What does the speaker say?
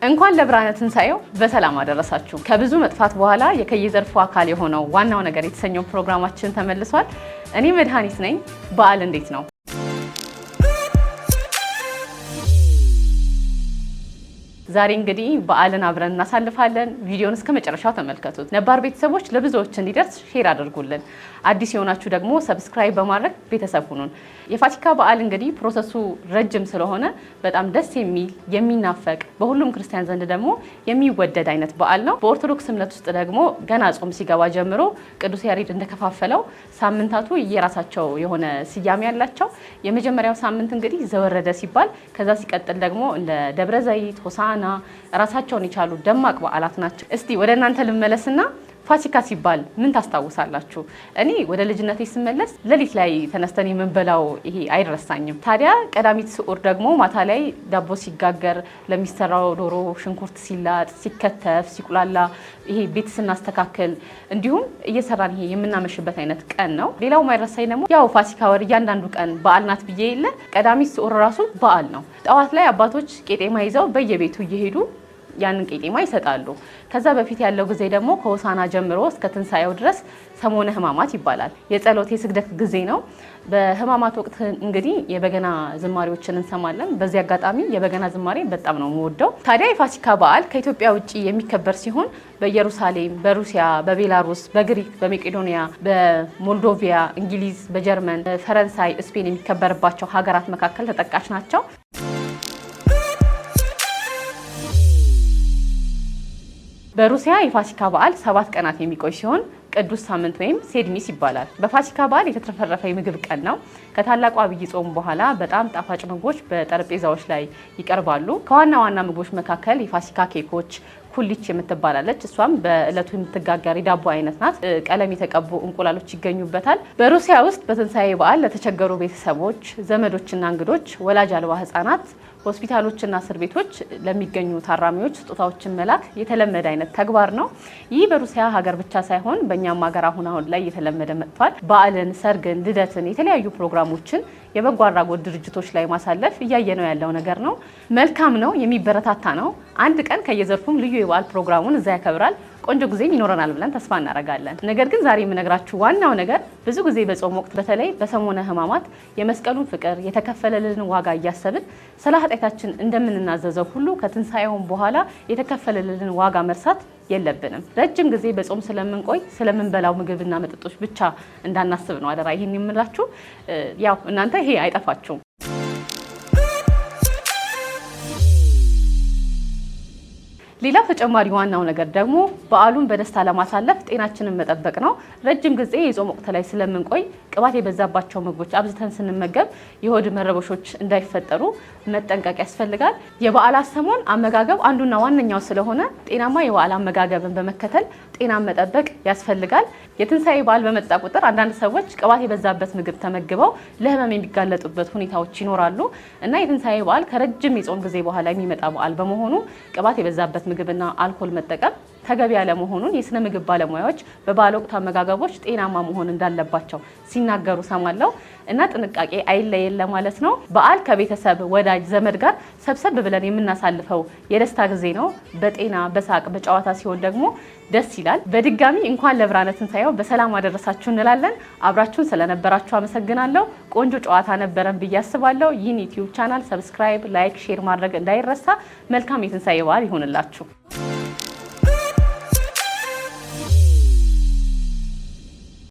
እንኳን ለብርሃነ ትንሣኤው በሰላም አደረሳችሁ። ከብዙ መጥፋት በኋላ የከየዘርፉ አካል የሆነው ዋናው ነገር የተሰኘው ፕሮግራማችን ተመልሷል። እኔ መድኃኒት ነኝ። በዓል እንዴት ነው? ዛሬ እንግዲህ በዓልን አብረን እናሳልፋለን። ቪዲዮውን እስከ መጨረሻው ተመልከቱት። ነባር ቤተሰቦች ለብዙዎች እንዲደርስ ሼር አድርጉልን። አዲስ የሆናችሁ ደግሞ ሰብስክራይብ በማድረግ ቤተሰብ ሁኑን። የፋሲካ በዓል እንግዲህ ፕሮሰሱ ረጅም ስለሆነ በጣም ደስ የሚል የሚናፈቅ በሁሉም ክርስቲያን ዘንድ ደግሞ የሚወደድ አይነት በዓል ነው። በኦርቶዶክስ እምነት ውስጥ ደግሞ ገና ጾም ሲገባ ጀምሮ ቅዱስ ያሬድ እንደከፋፈለው ሳምንታቱ የራሳቸው የሆነ ስያሜ ያላቸው። የመጀመሪያው ሳምንት እንግዲህ ዘወረደ ሲባል፣ ከዛ ሲቀጥል ደግሞ እንደ ደብረ ዘይት፣ ሆሳዕና ራሳቸውን የቻሉ ደማቅ በዓላት ናቸው። እስቲ ወደ እናንተ ልመለስና ፋሲካ ሲባል ምን ታስታውሳላችሁ? እኔ ወደ ልጅነቴ ስመለስ ሌሊት ላይ ተነስተን የምንበላው ይሄ አይረሳኝም። ታዲያ ቀዳሚት ስዑር ደግሞ ማታ ላይ ዳቦ ሲጋገር ለሚሰራው ዶሮ ሽንኩርት ሲላጥ፣ ሲከተፍ፣ ሲቁላላ ይሄ ቤት ስናስተካክል እንዲሁም እየሰራን ይሄ የምናመሽበት አይነት ቀን ነው። ሌላው ማይረሳኝ ደግሞ ያው ፋሲካ ወር እያንዳንዱ ቀን በዓል ናት ብዬ የለ ቀዳሚት ስዑር ራሱ በዓል ነው። ጠዋት ላይ አባቶች ቄጤማ ይዘው በየቤቱ እየሄዱ ያንን ቄጤማ ይሰጣሉ። ከዛ በፊት ያለው ጊዜ ደግሞ ከሆሳዕና ጀምሮ እስከ ትንሣኤው ድረስ ሰሞነ ሕማማት ይባላል። የጸሎት የስግደት ጊዜ ነው። በሕማማት ወቅት እንግዲህ የበገና ዝማሬዎችን እንሰማለን። በዚህ አጋጣሚ የበገና ዝማሬ በጣም ነው የምወደው። ታዲያ የፋሲካ በዓል ከኢትዮጵያ ውጭ የሚከበር ሲሆን በኢየሩሳሌም፣ በሩሲያ፣ በቤላሩስ፣ በግሪክ፣ በመቄዶንያ፣ በሞልዶቪያ፣ እንግሊዝ፣ በጀርመን፣ ፈረንሳይ፣ ስፔን የሚከበርባቸው ሀገራት መካከል ተጠቃሽ ናቸው። በሩሲያ የፋሲካ በዓል 7 ቀናት የሚቆይ ሲሆን ቅዱስ ሳምንት ወይም ሴድሚስ ይባላል። በፋሲካ በዓል የተትረፈረፈ የምግብ ቀን ነው። ከታላቁ አብይ ጾም በኋላ በጣም ጣፋጭ ምግቦች በጠረጴዛዎች ላይ ይቀርባሉ። ከዋና ዋና ምግቦች መካከል የፋሲካ ኬኮች፣ ኩሊች የምትባላለች እሷም በእለቱ የምትጋገር ዳቦ አይነት ናት። ቀለም የተቀቡ እንቁላሎች ይገኙበታል። በሩሲያ ውስጥ በትንሣኤ በዓል ለተቸገሩ ቤተሰቦች፣ ዘመዶችና እንግዶች፣ ወላጅ አልባ ህጻናት፣ ሆስፒታሎችና እስር ቤቶች ለሚገኙ ታራሚዎች ስጦታዎችን መላክ የተለመደ አይነት ተግባር ነው። ይህ በሩሲያ ሀገር ብቻ ሳይሆን በእኛም ሀገር አሁን ላይ እየተለመደ መጥቷል። በዓልን፣ ሰርግን፣ ልደትን፣ የተለያዩ ፕሮግራሞችን የበጎ አድራጎት ድርጅቶች ላይ ማሳለፍ እያየነው ያለው ነገር ነው። መልካም ነው፣ የሚበረታታ ነው። አንድ ቀን ከየዘርፉም ልዩ የበዓል ፕሮግራሙን እዛ ያከብራል። ቆንጆ ጊዜም ይኖረናል ብለን ተስፋ እናደርጋለን። ነገር ግን ዛሬ የምነግራችሁ ዋናው ነገር ብዙ ጊዜ በጾም ወቅት በተለይ በሰሞነ ሕማማት የመስቀሉን ፍቅር የተከፈለልን ዋጋ እያሰብን ስለ ኃጢአታችን እንደምንናዘዘው ሁሉ ከትንሣኤውም በኋላ የተከፈለልን ዋጋ መርሳት የለብንም። ረጅም ጊዜ በጾም ስለምንቆይ ስለምንበላው ምግብና መጠጦች ብቻ እንዳናስብ ነው አደራ ይሄን የምላችሁ። ያው እናንተ ይሄ አይጠፋችሁም። ሌላው ተጨማሪ ዋናው ነገር ደግሞ በዓሉን በደስታ ለማሳለፍ ጤናችንን መጠበቅ ነው። ረጅም ጊዜ የጾም ወቅት ላይ ስለምንቆይ ቅባት የበዛባቸው ምግቦች አብዝተን ስንመገብ የሆድ መረበሾች እንዳይፈጠሩ መጠንቀቅ ያስፈልጋል። የበዓላት ሰሞን አመጋገብ አንዱና ዋነኛው ስለሆነ ጤናማ የበዓል አመጋገብን በመከተል ጤናን መጠበቅ ያስፈልጋል። የትንሣኤ በዓል በመጣ ቁጥር አንዳንድ ሰዎች ቅባት የበዛበት ምግብ ተመግበው ለህመም የሚጋለጡበት ሁኔታዎች ይኖራሉ እና የትንሣኤ በዓል ከረጅም የጾም ጊዜ በኋላ የሚመጣ በዓል በመሆኑ ቅባት የበዛበት ምግብና አልኮል መጠቀም ተገቢ ያለመሆኑን የስነ ምግብ ባለሙያዎች በበዓል ወቅት አመጋገቦች ጤናማ መሆን እንዳለባቸው ሲናገሩ ሰማለሁ እና ጥንቃቄ አይለየን ለማለት ነው። በዓል ከቤተሰብ ወዳጅ ዘመድ ጋር ሰብሰብ ብለን የምናሳልፈው የደስታ ጊዜ ነው። በጤና በሳቅ በጨዋታ ሲሆን ደግሞ ደስ ይላል። በድጋሚ እንኳን ለብርሃነ ትንሣኤው በሰላም አደረሳችሁ እንላለን። አብራችሁን ስለነበራችሁ አመሰግናለሁ። ቆንጆ ጨዋታ ነበረን ብዬ አስባለሁ። ይህን ዩቲዩብ ቻናል ሰብስክራይብ፣ ላይክ፣ ሼር ማድረግ እንዳይረሳ። መልካም የትንሣኤ በዓል ይሁንላችሁ።